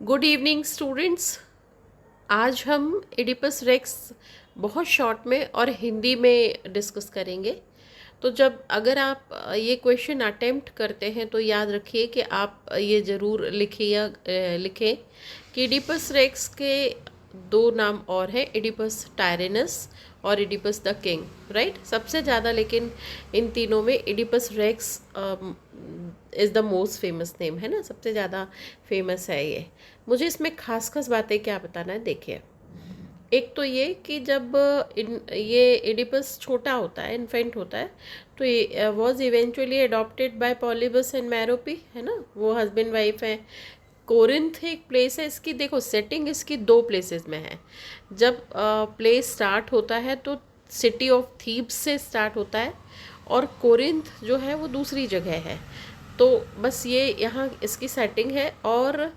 Good evening students. आज हम Oedipus racks बहुत शॉर्ट में और हिंदी में डिस्कस करेंगे। तो जब अगर आप ये क्वेश्चन अटेम्प्ट करते हैं तो याद रखिए कि आप ये ज़रूर लिखें कि एडिपस रेक्स के दो नाम और हैं, एडिपस टायरेनस और एडिपस द किंग, राइट। सबसे ज़्यादा लेकिन इन तीनों में Oedipus rex is the most famous name, है ना, सबसे ज़्यादा फेमस है ये। मुझे इसमें खास खास बातें क्या बताना है, देखिए। एक तो ये कि जब ये एडिपस छोटा होता है, इन्फेंट होता है, तो ये was eventually adopted by Polybus and Merope, है ना, वो हस्बैंड वाइफ हैं। कोरिंथ एक प्लेस है, इसकी देखो सेटिंग इसकी दो प्लेसेस में है। जब प्ले स्टार्ट होता है तो सिटी ऑफ थीब्स से स्टार्ट होता है, और कोरिंथ जो है वो दूसरी जगह है। तो बस ये यहाँ इसकी सेटिंग है। और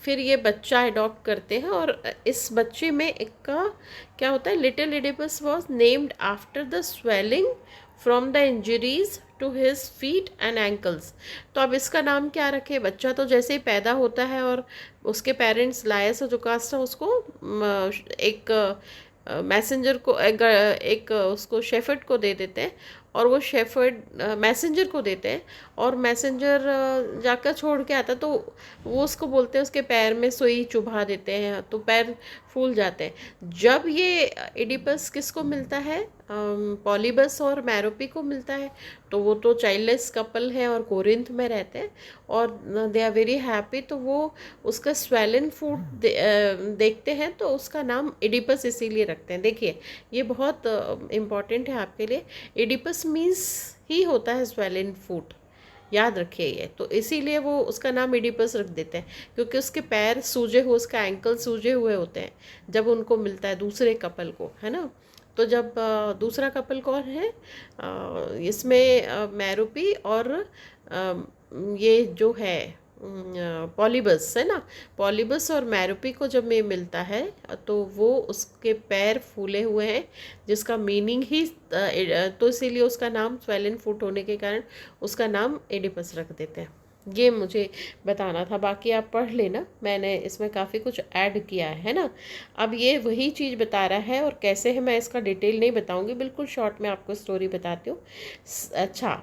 फिर ये बच्चा अडॉप्ट करते हैं, और इस बच्चे में एक का क्या होता है, little Oedipus was named after the swelling from the injuries to his feet and ankles. तो अब इसका नाम क्या रखे? बच्चा तो जैसे ही पैदा होता है और उसके पेरेंट्स लायस और जोकास्टा उसको एक मैसेंजर को एक उसको शेफर्ड को दे देते हैं, और वो शेफर्ड मैसेंजर को देते हैं, और मैसेंजर जाकर छोड़ के आता, तो वो उसको बोलते हैं उसके पैर में सुई चुभा देते हैं तो पैर फूल जाते हैं। जब ये एडिपस किसको मिलता है, पॉलीबस और मैरोपी को मिलता है, तो वो तो चाइल्डलेस कपल है और कोरिंथ में रहते हैं, और दे आर वेरी हैप्पी। तो वो उसका स्वेलन फूड देखते हैं, तो उसका नाम एडिपस इसीलिए रखते हैं। देखिए, ये बहुत इम्पॉर्टेंट है आपके लिए। एडिपस मीन्स ही होता है स्वेलन फूड, याद रखिए ये। तो इसीलिए वो उसका नाम एडिपस रख देते हैं, क्योंकि उसके पैर सूजे हुए, उसका एंकल सूजे हुए होते हैं जब उनको मिलता है दूसरे कपल को, है ना। तो जब दूसरा कपल कौन है, इसमें मैरोपी और ये जो है पॉलीबस, है ना। पॉलीबस और मैरोपी को जब ये मिलता है तो वो उसके पैर फूले हुए हैं, जिसका मीनिंग ही तो इसीलिए उसका नाम स्वेलन फुट होने के कारण उसका नाम एडिपस रख देते हैं। ये मुझे बताना था, बाकी आप पढ़ लेना, मैंने इसमें काफ़ी कुछ ऐड किया है ना। अब ये वही चीज़ बता रहा है, और कैसे है मैं इसका डिटेल नहीं बताऊंगी, बिल्कुल शॉर्ट में आपको स्टोरी बताती हूँ। अच्छा,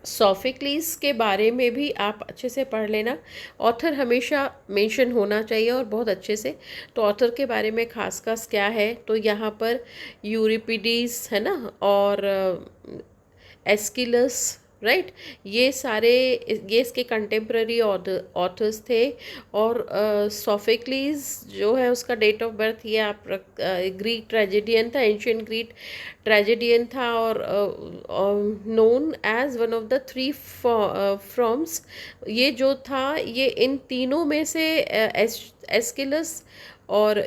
सोफिक्लीस के बारे में भी आप अच्छे से पढ़ लेना। ऑथर हमेशा मेंशन होना चाहिए और बहुत अच्छे से। तो ऑथर के बारे में खास खास क्या है, तो यहाँ पर यूरिपिडीज, है ना, और एस्किलस, राइट, ये सारे ये इसके कंटेम्प्ररी ऑथर्स थे। और सोफिक्लीज जो है उसका डेट ऑफ बर्थ ये आप ग्रीक ट्रेजेडियन था, एंशियंट ग्रीक ट्रेजेडियन था, और known as one of the three forms. ये जो था ये इन तीनों में से एस्किलस और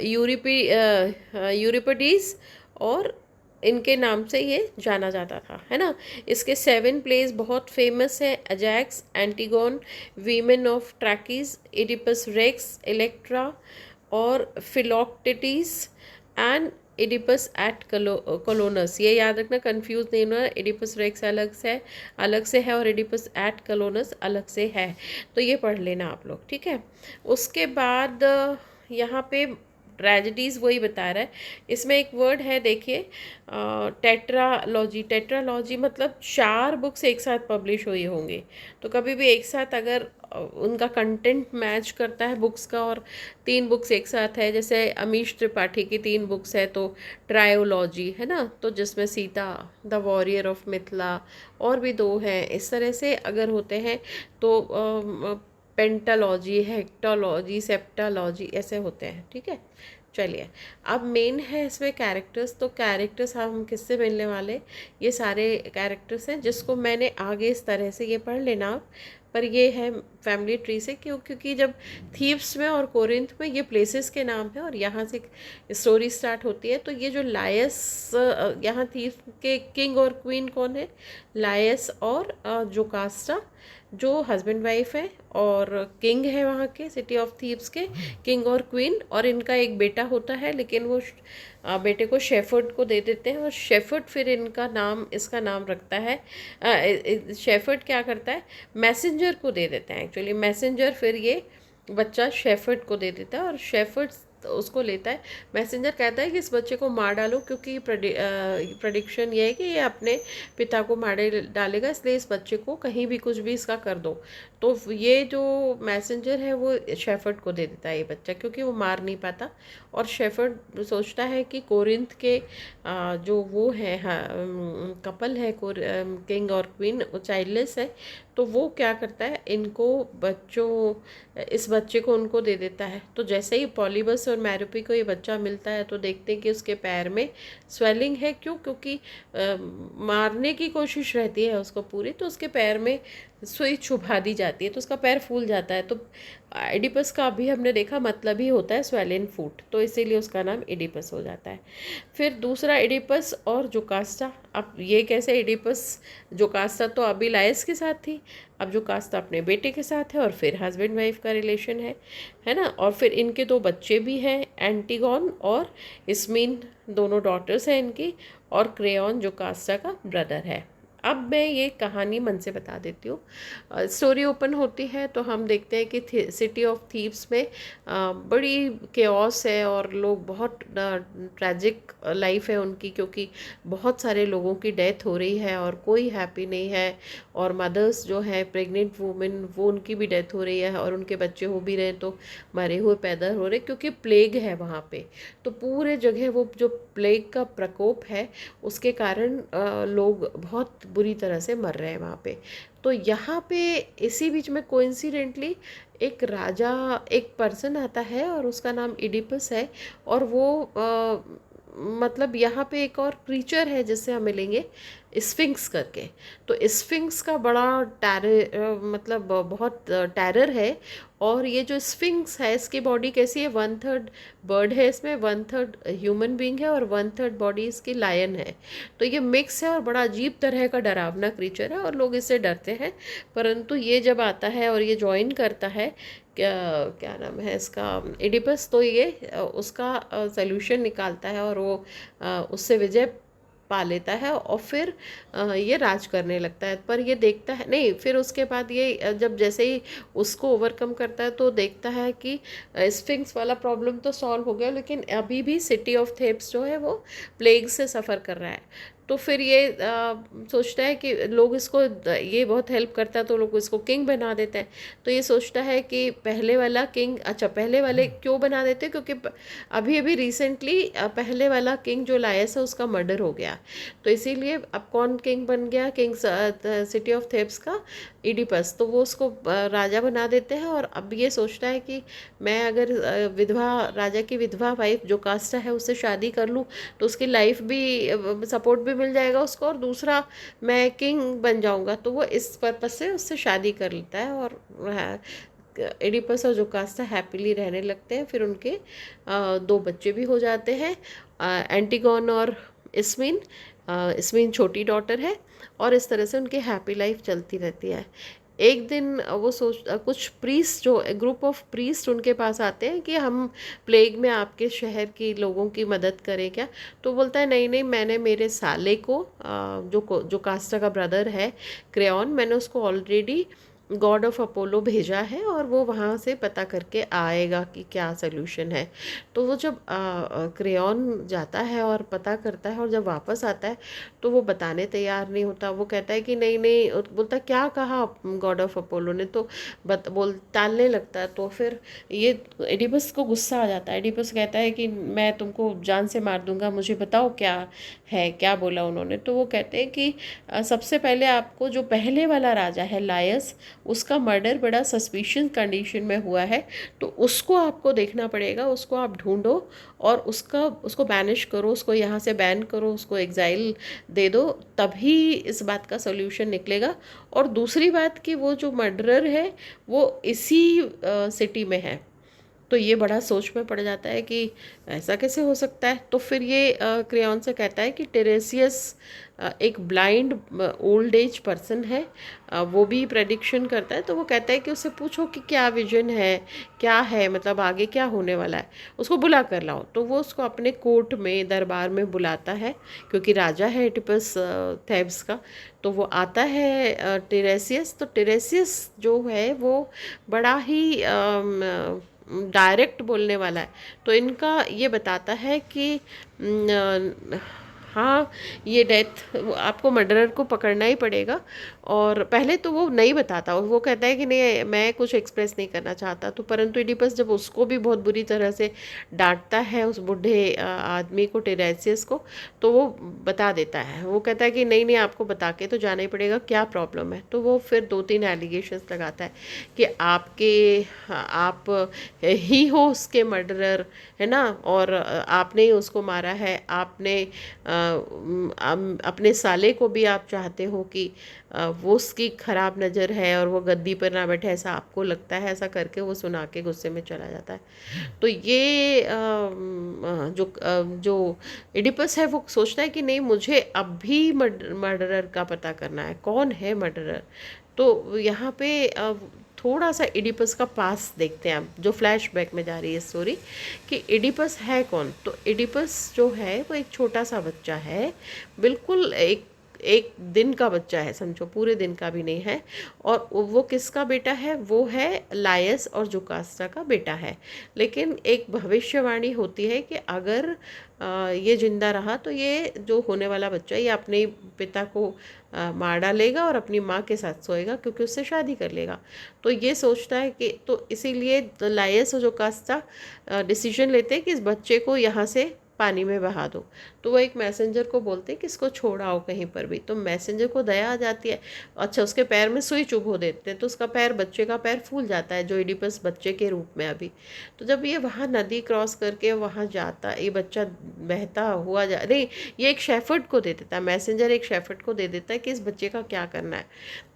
यूरिपिडीज और इनके नाम से ये जाना जाता था, है ना। इसके 7 प्लेस बहुत फेमस है: Ajax, Antigone, women of Trachis, Oedipus Rex, Electra और Philoctetes and Oedipus at Colonus. ये याद रखना, कंफ्यूज नहीं होना। एडिपस रेक्स अलग से है और एडिपस एट कोलोनस अलग से है। तो ये पढ़ लेना आप लोग, ठीक है। उसके बाद यहाँ पे ट्रेजेडीज़ वही बता रहा है। इसमें एक वर्ड है, देखिए, टेट्रालॉजी। टेट्रालॉजी मतलब 4 बुक्स एक साथ पब्लिश हुई होंगी। तो कभी भी एक साथ अगर उनका कंटेंट मैच करता है बुक्स का, और 3 बुक्स एक साथ है, जैसे अमीश त्रिपाठी की 3 बुक्स है, तो ट्रायोलॉजी, है ना, तो जिसमें Sita, the warrior of Mithila, और भी 2 हैं। इस तरह से अगर होते हैं तो पेंटालॉजी, हेक्टोलॉजी, सेप्टालॉजी, ऐसे होते हैं, ठीक है। चलिए, अब मेन है इसमें कैरेक्टर्स। तो कैरेक्टर्स हम किससे मिलने वाले, ये सारे कैरेक्टर्स हैं जिसको मैंने आगे इस तरह से ये पढ़ लेना आप। पर ये है फैमिली ट्री से, क्योंकि जब थीव्स में और कोरिंथ में ये प्लेसेस के नाम है और यहाँ से स्टोरी स्टार्ट होती है। तो ये जो लायस, यहाँ थीव्स के किंग और क्वीन कौन है, लायस और जोकास्टा, जो हस्बैंड वाइफ है, और किंग है वहाँ के सिटी ऑफ थीव्स के किंग और क्वीन। और इनका एक बेटा होता है, लेकिन वो बेटे को शेफर्ड को दे देते हैं, और शेफर्ड फिर इसका नाम रखता है। शेफर्ड क्या करता है, मैसेंजर को दे देते हैं एक्चुअली। मैसेंजर फिर ये बच्चा शेफर्ड को दे देता है और शेफर्ड उसको लेता है। मैसेंजर कहता है कि इस बच्चे को मार डालो, क्योंकि प्रेडिक्शन ये है कि ये अपने पिता को मार डालेगा, इसलिए इस बच्चे को कहीं भी कुछ भी इसका कर दो। तो ये जो मैसेंजर है वो शेफर्ड को दे देता है ये बच्चा, क्योंकि वो मार नहीं पाता। और शेफर्ड सोचता है कि कोरिंथ के जो वो है, कपल है, किंग और क्वीन, वो चाइल्डलेस है। तो वो क्या करता है, इनको इस बच्चे को उनको दे देता है। तो जैसे ही पॉलीबस और मैरोपी को ये बच्चा मिलता है तो देखते हैं कि उसके पैर में स्वेलिंग है। क्यों? क्योंकि मारने की कोशिश रहती है उसको पूरी, तो उसके पैर में सुई चुभा दी जाती है तो उसका पैर फूल जाता है। तो एडिपस का अभी हमने देखा मतलब ही होता है स्वेलिन फूट, तो इसीलिए उसका नाम एडिपस हो जाता है। फिर दूसरा एडिपस और जोकास्टा। अब ये कैसे, एडिपस जोकास्टा तो अभी लायस के साथ थी, अब जोकास्टा अपने बेटे के साथ है, और फिर हस्बैंड वाइफ का रिलेशन है ना। और फिर इनके दो बच्चे भी हैं, एंटीगॉन और इस्मीन, दोनों डॉटर्स हैं इनकी, और क्रेओन जोकास्टा का ब्रदर है। अब मैं ये कहानी मन से बता देती हूँ। स्टोरी ओपन होती है तो हम देखते हैं कि सिटी ऑफ थीव्स में बड़ी केओस है और लोग बहुत ट्रैजिक लाइफ है उनकी, क्योंकि बहुत सारे लोगों की डेथ हो रही है और कोई हैप्पी नहीं है। और मदर्स जो है, प्रेग्नेंट वुमेन, वो उनकी भी डेथ हो रही है, और उनके बच्चे हो भी रहे हैं तो मरे हुए पैदा हो रहे, क्योंकि प्लेग है वहाँ पे। तो पूरे जगह वो जो प्लेग का प्रकोप है उसके कारण लोग बहुत बुरी तरह से मर रहे हैं वहाँ पे। तो यहाँ पे इसी बीच में कोइंसिडेंटली एक राजा, एक पर्सन आता है और उसका नाम इडिपस है। और वो मतलब यहाँ पे एक और क्रीचर है जिससे हम मिलेंगे, स्फिंक्स करके। तो स्फिंक्स का बड़ा मतलब बहुत टेरर है। और ये जो स्फिंक्स है इसकी बॉडी कैसी है, 1/3 बर्ड है इसमें, 1/3 ह्यूमन बीइंग है, और 1/3 बॉडी इसकी लायन है। तो ये मिक्स है और बड़ा अजीब तरह का डरावना क्रीचर है और लोग इससे डरते हैं। परंतु ये जब आता है और ये ज्वाइन करता है, क्या क्या नाम है इसका, एडिपस, तो ये उसका सल्यूशन निकालता है और वो उससे विजय पा लेता है और फिर ये राज करने लगता है। पर ये देखता है नहीं, फिर उसके बाद ये जब जैसे ही उसको ओवरकम करता है तो देखता है कि स्फिंक्स वाला प्रॉब्लम तो सॉल्व हो गया, लेकिन अभी भी सिटी ऑफ थेब्स जो है वो प्लेग से सफ़र कर रहा है। तो फिर ये सोचता है कि लोग इसको, ये बहुत हेल्प करता है तो लोग इसको किंग बना देते हैं। तो ये सोचता है कि पहले वाला किंग, अच्छा पहले वाले क्यों बना देते हैं, क्योंकि अभी अभी रिसेंटली पहले वाला किंग जो लायस है उसका मर्डर हो गया। तो इसीलिए अब कौन किंग बन गया, किंग सिटी ऑफ थेब्स का इडिपस। तो वो उसको राजा बना देते हैं। और अब ये सोचता है कि मैं अगर विधवा, राजा की विधवा वाइफ जो कास्टा है उससे शादी कर लूँ तो उसकी लाइफ भी, सपोर्ट भी मिल जाएगा उसको, और दूसरा मैं किंग बन जाऊंगा। तो वो इस पर्पस से उससे शादी कर लेता है और एडिपस और जोकास्टा हैप्पीली रहने लगते हैं। फिर उनके दो बच्चे भी हो जाते हैं, एंटीगॉन और इस्मीन। इस्मीन छोटी डॉटर है, और इस तरह से उनकी हैप्पी लाइफ चलती रहती है। एक दिन वो कुछ प्रीस्ट, जो ग्रुप ऑफ प्रीस्ट उनके पास आते हैं कि हम प्लेग में आपके शहर की लोगों की मदद करें क्या। तो बोलता है नहीं नहीं, मैंने मेरे साले को जो कास्टा का ब्रदर है क्रेओन, मैंने उसको ऑलरेडी गॉड ऑफ अपोलो भेजा है और वो वहाँ से पता करके आएगा कि क्या सोल्यूशन है। तो वो जब क्रेओन जाता है और पता करता है और जब वापस आता है तो वो बताने तैयार नहीं होता। वो कहता है कि नहीं नहीं, बोलता क्या कहा गॉड ऑफ अपोलो ने, तो टालने लगता है। तो फिर ये एडिपस को गुस्सा आ जाता है। एडिपस कहता है कि मैं तुमको जान से मार दूंगा, मुझे बताओ क्या है, क्या बोला उन्होंने। तो वो कहते हैं कि सबसे पहले आपको जो पहले वाला राजा है लायस, उसका मर्डर बड़ा सस्पिशियस कंडीशन में हुआ है, तो उसको आपको देखना पड़ेगा, उसको आप ढूंढो और उसको बैनिश करो, उसको यहाँ से बैन करो, उसको एग्जाइल दे दो, तभी इस बात का सोल्यूशन निकलेगा। और दूसरी बात कि वो जो मर्डरर है वो इसी सिटी में है, तो ये बड़ा सोच में पड़ जाता है कि ऐसा कैसे हो सकता है। तो फिर ये क्रेयॉन से कहता है कि टेरेसियस एक ब्लाइंड ओल्ड एज पर्सन है, वो भी प्रेडिक्शन करता है। तो वो कहता है कि उससे पूछो कि क्या विजन है, क्या है, मतलब आगे क्या होने वाला है, उसको बुला कर लाओ। तो वो उसको अपने कोर्ट में, दरबार में बुलाता है, क्योंकि राजा है एडिपस थेब्स का। तो वो आता है टेरेसियस। तो टेरेसियस जो है वो बड़ा ही डायरेक्ट बोलने वाला है। तो इनका ये बताता है कि हाँ, ये डेथ आपको मर्डरर को पकड़ना ही पड़ेगा। और पहले तो वो नहीं बताता, और वो कहता है कि नहीं, मैं कुछ एक्सप्रेस नहीं करना चाहता। तो परंतु इडिपस जब उसको भी बहुत बुरी तरह से डांटता है, उस बूढ़े आदमी को, टेरेसियस को, तो वो बता देता है। वो कहता है कि नहीं नहीं, आपको बता के तो जाना ही पड़ेगा, क्या प्रॉब्लम है। तो वो फिर 2-3 एलिगेशंस लगाता है कि आप ही हो उसके मर्डरर, है ना, और आपने ही उसको मारा है। आपने अपने साले को भी आप चाहते हो कि वो उसकी खराब नज़र है और वो गद्दी पर ना बैठे, ऐसा आपको लगता है। ऐसा करके वो सुना के गुस्से में चला जाता है। तो ये जो इडिपस है वो सोचता है कि नहीं, मुझे अब भी मर्डरर का पता करना है, कौन है मर्डरर। तो यहाँ पे थोड़ा सा इडिपस का पास देखते हैं आप, जो फ्लैशबैक में जा रही है स्टोरी, कि इडिपस है कौन। तो इडिपस जो है वो एक छोटा सा बच्चा है, बिल्कुल एक एक दिन का बच्चा है, समझो पूरे दिन का भी नहीं है। और वो किसका बेटा है, वो है लायस और जुकास्टा का बेटा है। लेकिन एक भविष्यवाणी होती है कि अगर ये जिंदा रहा तो ये जो होने वाला बच्चा, ये अपने पिता को मार डालेगा और अपनी माँ के साथ सोएगा, क्योंकि उससे शादी कर लेगा। तो ये सोचता है कि, तो इसीलिए लायस और जुकास्टा डिसीजन लेते हैं कि इस बच्चे को यहाँ से पानी में बहा दो। तो वो एक मैसेंजर को बोलते हैं कि इसको छोड़ आओ कहीं पर भी। तो मैसेंजर को दया आ जाती है। अच्छा, उसके पैर में सुई चुभो देते हैं, तो उसका पैर, बच्चे का पैर फूल जाता है, जो इडिपस बच्चे के रूप में अभी। तो जब ये वहाँ नदी क्रॉस करके वहाँ जाता, ये बच्चा बहता हुआ नहीं, ये एक शेफर्ड को दे देता है, मैसेंजर एक शेफर्ड को दे देता है कि इस बच्चे का क्या करना है।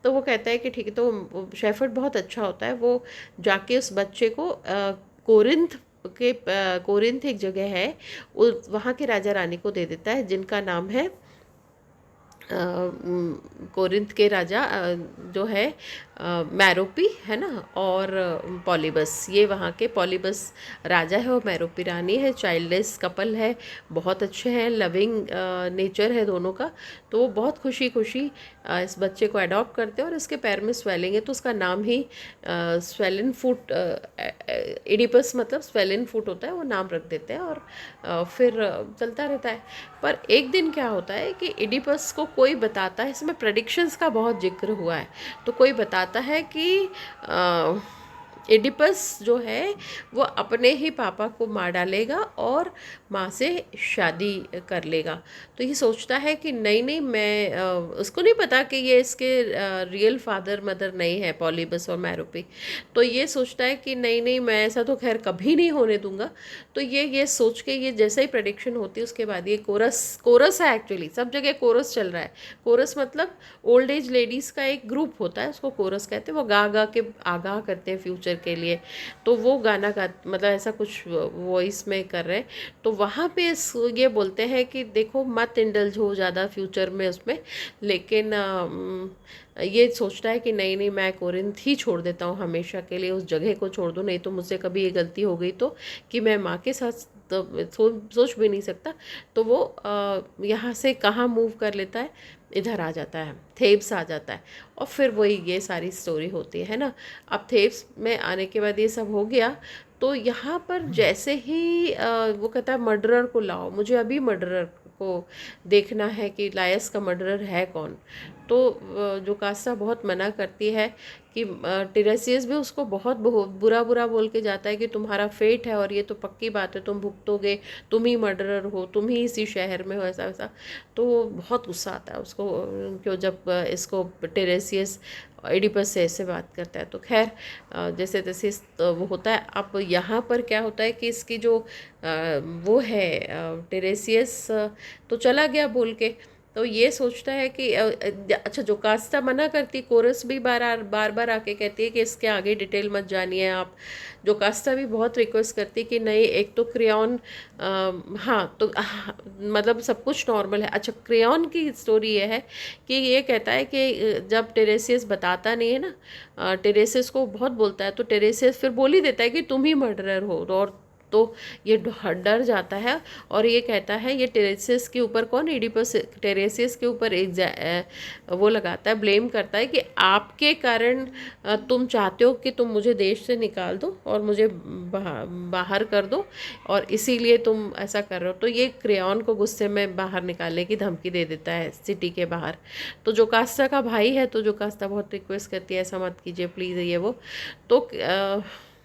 तो वो कहता है कि ठीक है। तो शेफर्ड बहुत अच्छा होता है, वो जाके उस बच्चे को कोरिंथ एक जगह है, वहाँ के राजा रानी को दे देता है, जिनका नाम है कोरिंथ के राजा जो है मैरोपी, है ना, और पॉलीबस। ये वहाँ के, पॉलीबस राजा है और मैरोपी रानी है। चाइल्डलेस कपल है, बहुत अच्छे हैं, लविंग नेचर है दोनों का। तो वो बहुत खुशी खुशी इस बच्चे को अडॉप्ट करते हैं, और इसके पैर में स्वेलिंग है, तो उसका नाम ही स्वेलिन फुट, इडिपस मतलब स्वेलिन फुट होता है, वो नाम रख देते हैं। और फिर चलता रहता है। पर एक दिन क्या होता है कि इडिपस को कोई बताता है, इसमें प्रेडिक्शंस का बहुत जिक्र हुआ है, तो कोई बताता है कि एडिपस जो है वो अपने ही पापा को मार डालेगा और माँ से शादी कर लेगा। तो ये सोचता है कि नहीं नहीं, मैं उसको नहीं पता कि ये इसके रियल फादर मदर नहीं है, पॉलीबस और मैरोपी। तो ये सोचता है कि नहीं नहीं, मैं ऐसा तो खैर कभी नहीं होने दूंगा। तो ये सोच के, ये जैसे ही प्रेडिक्शन होती है उसके बाद ये कोरस है, एक्चुअली सब जगह कोरस चल रहा है। कोरस मतलब ओल्ड एज लेडीज़ का एक ग्रुप होता है, उसको कोरस कहते हैं। वो गा गा के आगाह करते हैं फ्यूचर के लिए। तो वो गाना गा, मतलब ऐसा कुछ वॉइस में कर रहे हैं। तो वहाँ पे ये बोलते हैं कि देखो, मत इंडल्ज हो ज़्यादा फ्यूचर में उसमें। लेकिन ये सोचता है कि नहीं नहीं, मैं कोरिंथ ही छोड़ देता हूँ हमेशा के लिए, उस जगह को छोड़ दूँ, नहीं तो मुझसे कभी ये गलती हो गई तो, कि मैं माँ के साथ तो सोच भी नहीं सकता। तो वो यहाँ से कहाँ मूव कर लेता है, इधर आ जाता है, थेब्स आ जाता है। और फिर वही ये सारी स्टोरी होती है ना। अब थेब्स में आने के बाद ये सब हो गया। तो यहाँ पर जैसे ही वो कहता है मर्डरर को लाओ, मुझे अभी मर्डरर को देखना है कि लायस का मर्डरर है कौन। तो जो कास्टा बहुत मना करती है कि टिरेसियस भी उसको बहुत बुरा बुरा बोल के जाता है कि तुम्हारा फेट है और ये तो पक्की बात है, तुम भुगतोगे, तुम ही मर्डरर हो, तुम ही इसी शहर में हो, ऐसा वैसा। तो बहुत गुस्सा आता है उसको, क्यों, जब इसको टिरेसियस एडिपस से ऐसे बात करता है। तो खैर जैसे तैसे वो होता है। अब यहाँ पर क्या होता है कि इसकी जो वो है टिरेसियस तो चला गया बोल के, तो ये सोचता है कि अच्छा, जोकास्ता मना करती, कोरस भी बार बार आके कहती है कि इसके आगे डिटेल मत जानिए आप। जोकास्ता भी बहुत रिक्वेस्ट करती कि नहीं, एक तो क्रेयॉन, हाँ तो मतलब सब कुछ नॉर्मल है। अच्छा, क्रेयॉन की स्टोरी ये है कि ये कहता है कि जब टेरेसियस बताता नहीं है ना, टेरेसियस को बहुत बोलता है, तो टेरेसियस फिर बोल ही देता है कि तुम ही मर्डरर हो। और तो ये डर जाता है और ये कहता है, ये टेरेसियस के ऊपर, कौन, इडिपस टेरेसियस के ऊपर एक वो लगाता है, ब्लेम करता है कि आपके कारण तुम चाहते हो कि तुम मुझे देश से निकाल दो और मुझे बाहर कर दो, और इसीलिए तुम ऐसा कर रहे हो। तो ये क्रेयॉन को गुस्से में बाहर निकालने की धमकी दे देता है सिटी के बाहर। तो जोकास्ता का भाई है, तो जोकास्ता बहुत रिक्वेस्ट करती है ऐसा मत कीजिए प्लीज़, ये वो। तो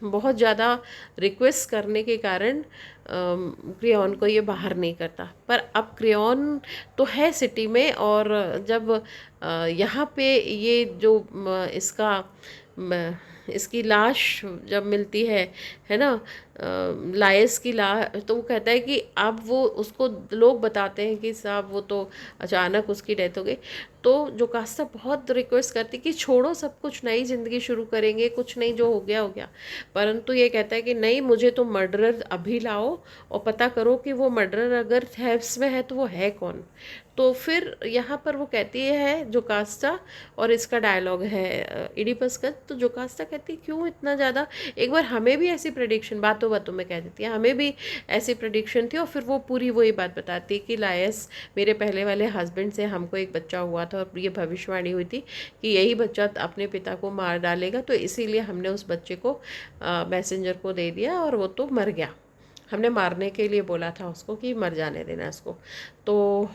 बहुत ज़्यादा रिक्वेस्ट करने के कारण क्रेयॉन को ये बाहर नहीं करता। पर अब क्रेयॉन तो है सिटी में, और जब यहाँ पे ये जो इसकी लाश जब मिलती है ना, लायस की लाश, तो वो कहता है कि अब वो उसको लोग बताते हैं कि साहब वो तो अचानक उसकी डेथ हो गई। तो जोकास्ता बहुत रिक्वेस्ट करती कि छोड़ो सब कुछ, नई ज़िंदगी शुरू करेंगे, कुछ नहीं, जो हो गया हो गया। परंतु ये कहता है कि नहीं, मुझे तो मर्डरर अभी लाओ और पता करो कि वो मर्डरर अगर है इसमें है तो वो है कौन। तो फिर यहाँ पर वो कहती है जोकास्ता, और इसका डायलॉग है इडिपस का। तो जोकास्ता कहती क्यों इतना ज़्यादा, एक बार हमें भी ऐसी प्रेडिक्शन, बातों बातों में कह देती है, हमें भी ऐसी प्रेडिक्शन थी। और फिर वो पूरी वही बात बताती है कि लायस, मेरे पहले वाले हस्बैंड से हमको एक बच्चा हुआ था और ये भविष्यवाणी हुई थी कि यही बच्चा अपने पिता को मार डालेगा, तो इसीलिए हमने उस बच्चे को मैसेंजर को दे दिया और वो तो मर गया। हमने मारने के लिए बोला था उसको कि मर जाने देना इसको। तो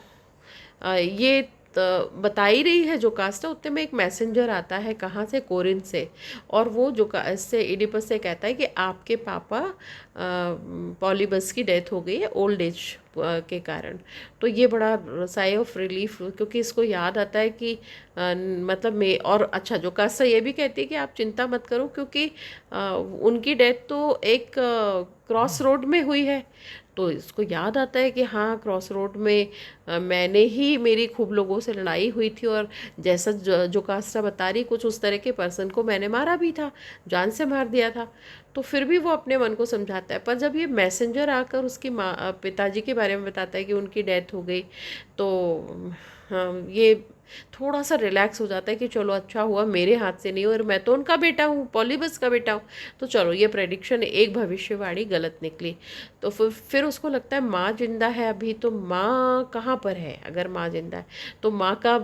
ये बता ही रही है जोकास्टा, उतने में एक मैसेंजर आता है, कहाँ से, कोरिन से। और वो जो इससे इडिपस से कहता है कि आपके पापा पॉलीबस की डेथ हो गई है ओल्ड एज के कारण। तो ये बड़ा साई ऑफ रिलीफ, क्योंकि इसको याद आता है कि मतलब मैं, और अच्छा जोकास्टा ये भी कहती है कि आप चिंता मत करो, क्योंकि उनकी डेथ तो एक क्रॉस रोड में हुई है। तो इसको याद आता है कि हाँ, क्रॉस रोड में मैंने ही, मेरी खूब लोगों से लड़ाई हुई थी, और जैसा जोकास्टा बता रही, कुछ उस तरह के पर्सन को मैंने मारा भी था, जान से मार दिया था। तो फिर भी वो अपने मन को समझाता है। पर जब ये मैसेंजर आकर उसकी माँ, पिताजी के बारे में बताता है कि उनकी डेथ हो गई, तो हाँ, ये थोड़ा सा रिलैक्स हो जाता है कि चलो अच्छा हुआ मेरे हाथ से नहीं, और मैं तो उनका बेटा हूँ, पॉलीबस का बेटा हूँ। तो चलो, ये प्रेडिक्शन, एक भविष्यवाणी गलत निकली। तो फिर उसको लगता है माँ जिंदा है अभी, तो माँ कहाँ पर है, अगर माँ जिंदा है तो माँ का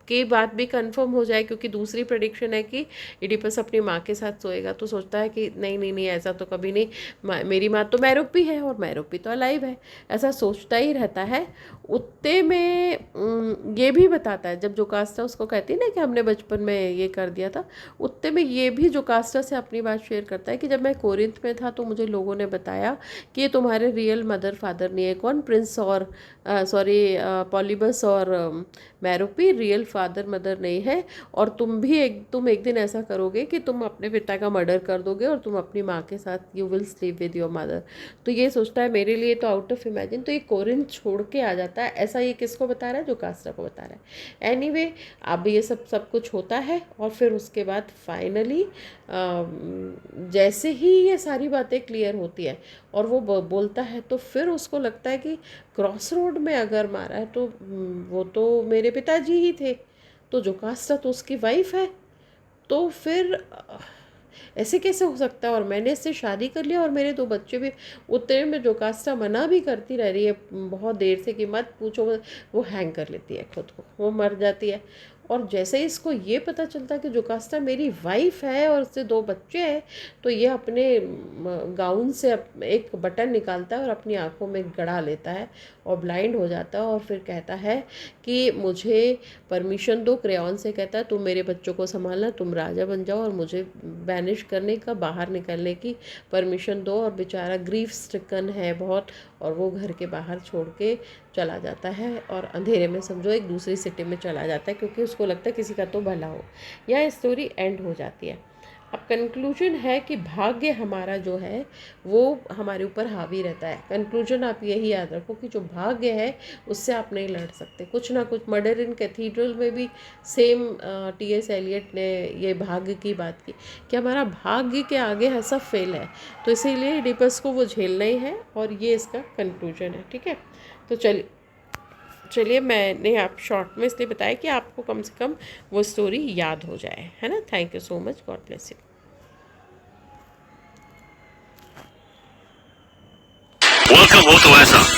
की बात भी कंफर्म हो जाए, क्योंकि दूसरी प्रेडिक्शन है कि इडिपस अपनी माँ के साथ सोएगा। तो सोचता है कि नहीं नहीं नहीं, ऐसा तो कभी नहीं, मेरी माँ तो मैरोपी है और मैरोपी तो अलाइव है, ऐसा सोचता ही रहता है। उत्ते में ये भी बताता है, जब जोकास्टा उसको कहती है ना कि हमने बचपन में ये कर दिया था, उत्ते में ये भी जोकास्टा से अपनी बात शेयर करता है कि जब मैं कोरिंथ में था तो मुझे लोगों ने बताया कि ये तुम्हारे रियल मदर फादर नहीं है, कौन, प्रिंस और सॉरी पॉलीबस और मैरोपी रियल फादर मदर नहीं है, और तुम एक दिन ऐसा करोगे कि तुम अपने पिता का मर्डर कर दोगे और तुम अपनी माँ के साथ you will sleep with your mother. तो ये सोचता है मेरे लिए तो आउट ऑफ इमेजिन। तो ये कोरिंथ छोड़ के आ जाता है। ऐसा ये किसको बता रहा है, जोकास्टा को बता रहा है। एनीवे, अब ये सब कुछ होता है, और फिर उसके बाद फाइनली जैसे ही ये सारी बातें क्लियर होती है और वो बोलता है, तो फिर उसको लगता है कि क्रॉस रोड में अगर मारा है तो वो तो मेरे पिताजी ही थे, तो जोकास्टा तो उसकी वाइफ है। तो फिर ऐसे कैसे हो सकता है, और मैंने इससे शादी कर लिया और मेरे 2 बच्चे भी। उतने में जोकास्टा मना भी करती रह रही है बहुत देर से कि मत पूछो, वो हैंग कर लेती है खुद को, वो मर जाती है। और जैसे ही इसको ये पता चलता है कि जोकास्टा मेरी वाइफ है और उससे 2 बच्चे हैं, तो ये अपने गाउन से एक बटन निकालता है और अपनी आंखों में गड़ा लेता है और ब्लाइंड हो जाता है, और फिर कहता है कि मुझे परमिशन दो, क्रेयॉन से कहता है तुम मेरे बच्चों को संभालना, तुम राजा बन जाओ, और मुझे बैनिश करने का, बाहर निकलने की परमिशन दो। और बेचारा ग्रीफ स्ट्रिकन है बहुत, और वो घर के बाहर छोड़ के चला जाता है, और अंधेरे में समझो एक दूसरी सिटी में चला जाता है, क्योंकि उसको लगता है किसी का तो भला हो। यह स्टोरी एंड हो जाती है। अब कंक्लूजन है कि भाग्य हमारा जो है वो हमारे ऊपर हावी रहता है। कंक्लूजन आप यही याद रखो कि जो भाग्य है उससे आप नहीं लड़ सकते। कुछ ना कुछ, मर्डर इन कैथीड्रल में भी सेम टी.एस. एलियट ने ये भाग्य की बात की कि हमारा भाग्य के आगे ऐसा फेल है, तो इसीलिए इडिपस को वो झेलना ही है, और ये इसका कंक्लूजन है। ठीक है, तो चलिए मैंने आप शॉर्ट में इसलिए बताया कि आपको कम से कम वो स्टोरी याद हो जाए, है ना। Thank you so much, God bless you. Welcome, Auto Asa.